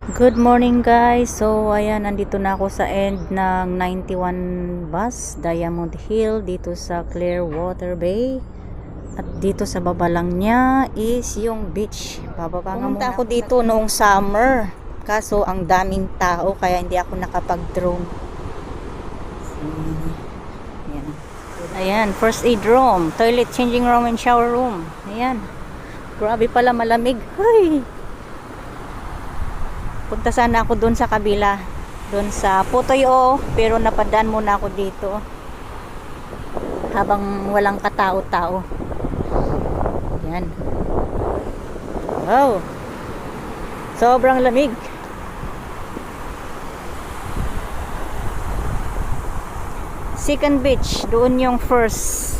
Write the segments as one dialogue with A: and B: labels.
A: Good morning guys. So ayan, nandito na ako sa end ng 91 bus Diamond Hill dito sa Clearwater Bay. At dito sa baba lang niya is yung beach. Bababa nga muna ako dito noong summer. Kaso ang daming tao kaya hindi ako nakapag-drone. Ayan. Ayan, first aid room, toilet changing room and shower room. Ayan. Grabe pala malamig. Hay. Punta sana ako doon sa kabila, doon sa Putoy-o, pero napadaan muna ako dito habang walang katao-tao. Yan. Wow, sobrang lamig. Second beach, doon yung first.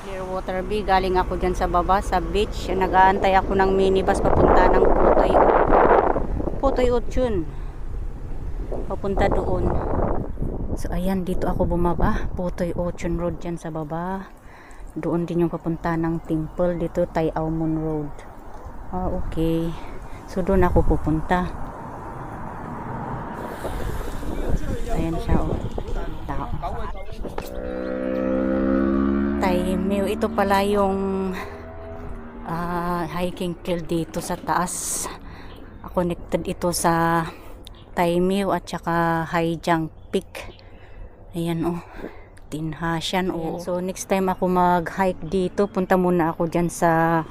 A: Clearwater Bay, galing ako dyan sa baba sa beach. Nag-aantay ako ng minibus papunta ng Putoy-o yun, papunta doon. So ayan, dito ako bumaba, Putoy-o Road dyan sa baba. Doon din yung papunta ng temple, dito Tay-Aw-mun Road. Okay, so doon ako pupunta. Ayan siya, oh. Tay-Mew, ito pala yung hiking trail dito sa taas. Connected ito sa Tay-Mew at saka Haijang Peak. Ayan, oh, Tinhasyan, oh. So next time ako mag-hike dito, punta muna ako dyan sa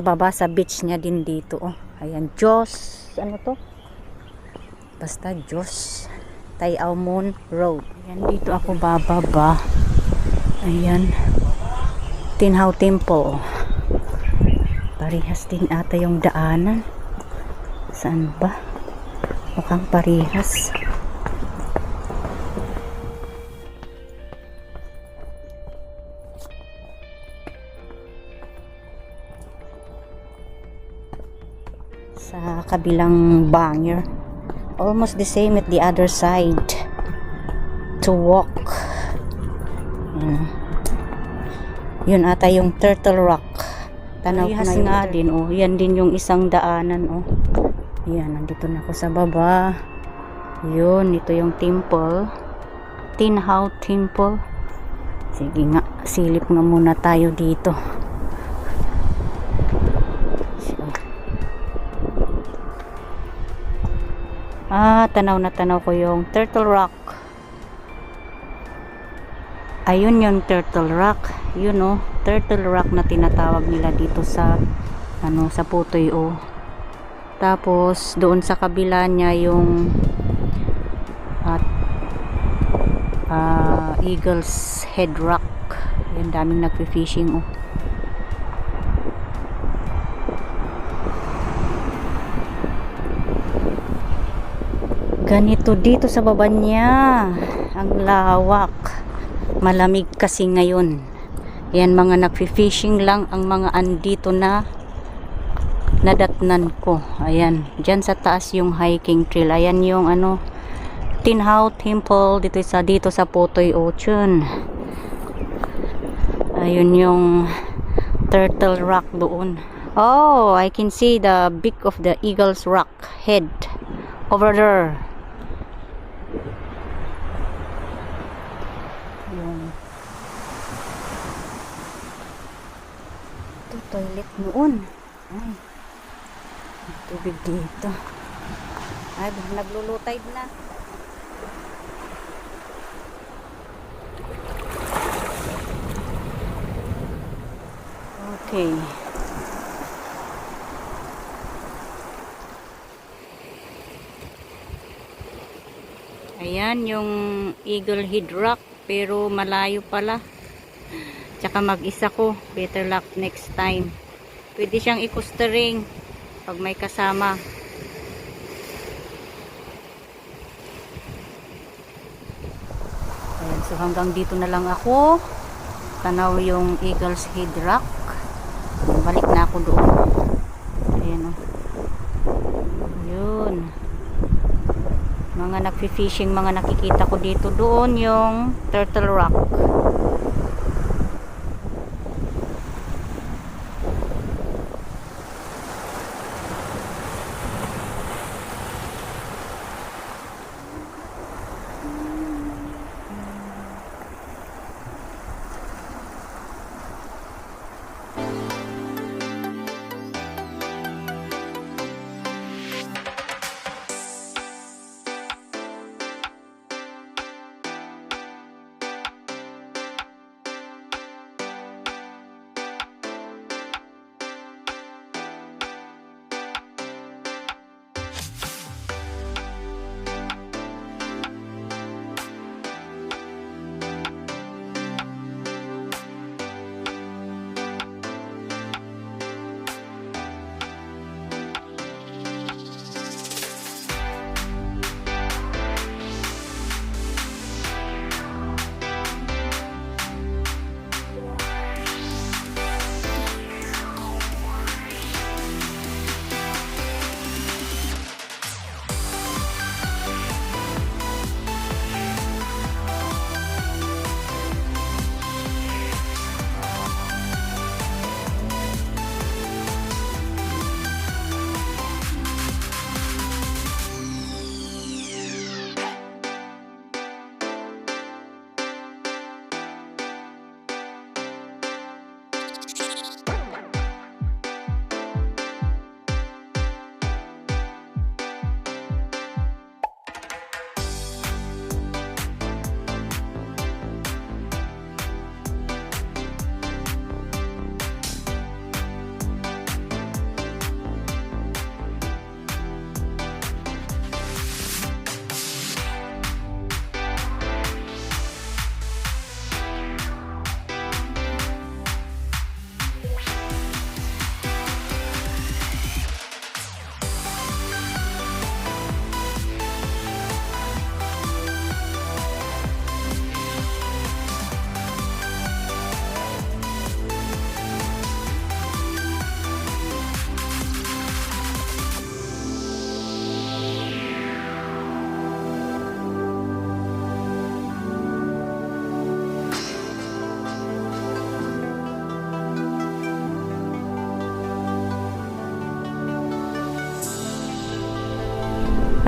A: baba, sa beach niya din dito, oh. Ayan, Diyos, ano to? Basta Diyos, Tay-Aw-mun Road. Ayan, dito ako bababa. Ayan, Tinhaw Temple. Parehas din ata yung daanan. Saan ba? Mukhang parehas. Sa kabilang banger. Almost the same at the other side. To walk. Yun ata yung Turtle Rock. Tanaw ko na nga din, oh. Yan din yung isang daanan, oh. Yan, nandito na ako sa baba. Yun, ito yung temple, Tinhaw Temple. Sige nga, silip nga muna tayo dito. Tanaw na tanaw ko yung Turtle Rock. Ayun yung Turtle Rock. Yun, oh, Turtle Rock na tinatawag nila dito sa sa Putoy-o. Tapos doon sa kabila niya yung Eagle's Head Rock. Yan, daming nagfi-fishing, oh. Ganito dito sa baba niya. Ang lawak. Malamig kasi ngayon. Yan, mga nagfi-fishing lang ang mga andito na nadatnan ko. Ayan, dyan sa taas yung hiking trail. Ayan yung Tinhaw Temple dito sa Putoy-o. Ayun yung Turtle Rock doon. Oh, I can see the beak of the Eagle's Rock head over there. Ito toilet noon. Ay, tubig dito. Ay, naglulutay na. Okay. Ayan yung Eagle Head Rock, pero malayo pala. Tsaka mag-isa ko. Better luck next time. Pwede siyang i-coastering pag may kasama. Ayan, so hanggang dito na lang ako. tanaw yung Eagle's Head Rock. Balik na ako doon. Ayan o. Yun. Mga nagfi-fishing, mga nakikita ko dito. Doon yung Turtle Rock.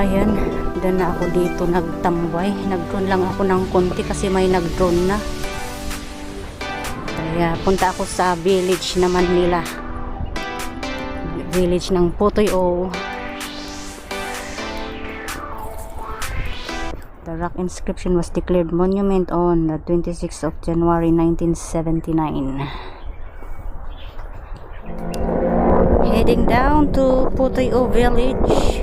A: Ayan, doon na ako dito nagtambay. Nag-drone lang ako ng konti kasi may nag-drone na. Kaya punta ako sa village naman nila. Village ng Putoy O. The rock inscription was declared monument on the 26th of January 1979. Heading down to Putoy O village.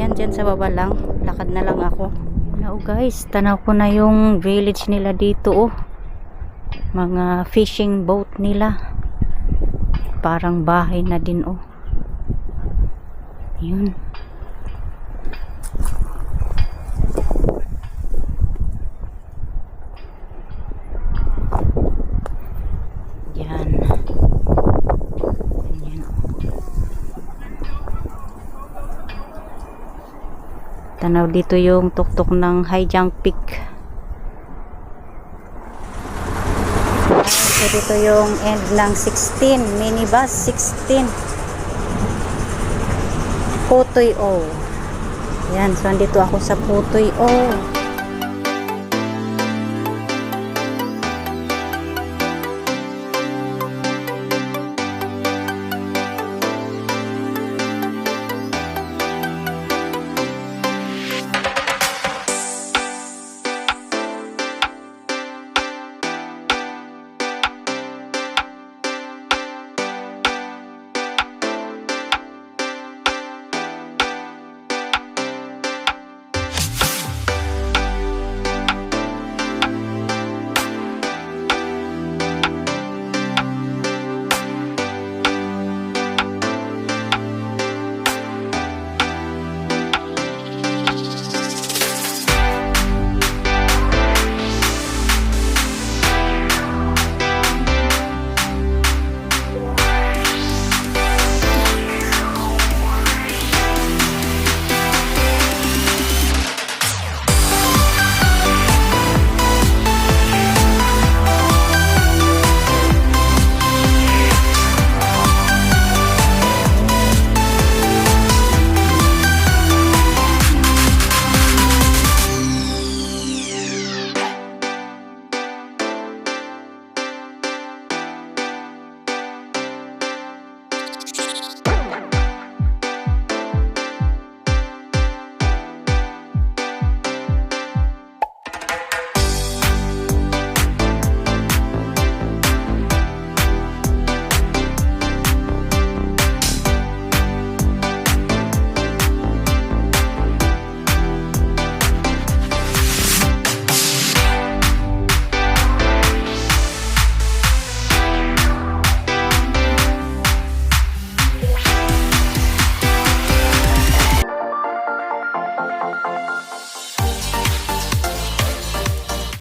A: Yan, dyan sa baba lang. Lakad na lang ako. Now guys, tanaw ko na yung village nila dito. Oh. Mga fishing boat nila. Parang bahay na din. Oh. Yun. Yan. Tanaw dito yung tuktok ng Hai-Jiang Peak. So dito yung end ng 16, minibus 16. Putoy O. Yan, so andito ako sa Putoy O.